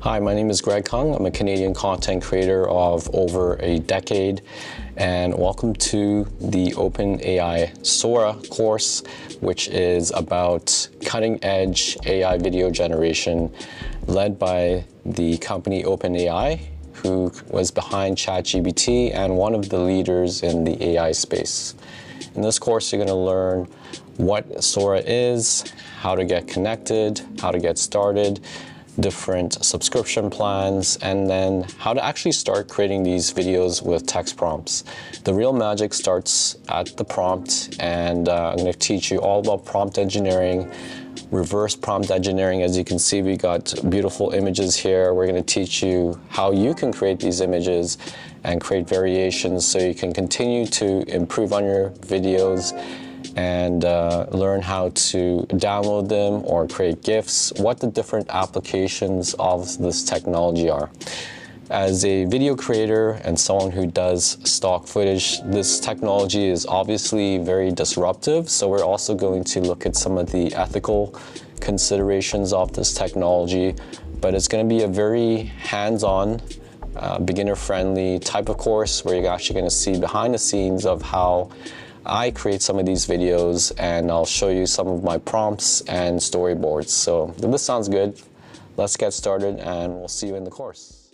Hi, my name is Greg Kung. I'm a Canadian content creator of over a decade, and welcome to the OpenAI Sora course, which is about cutting-edge AI video generation led by the company OpenAI, who was behind ChatGPT and one of the leaders in the AI space. In this course, you're going to learn what Sora is, how to get connected, how to get started, different subscription plans, and then how to actually start creating these videos with text prompts. The real magic starts at the prompt, and I'm going to teach you all about prompt engineering, reverse prompt engineering. As you can see, we got beautiful images here. We're going to teach you how you can create these images and create variations so you can continue to improve on your videos and learn how to download them or create GIFs, what the different applications of this technology are. As a video creator and someone who does stock footage, this technology is obviously very disruptive, so we're also going to look at some of the ethical considerations of this technology, but it's going to be a very hands-on, beginner-friendly type of course where you're actually going to see behind the scenes of how I create some of these videos, and I'll show you some of my prompts and storyboards. So if this sounds good, let's get started and we'll see you in the course.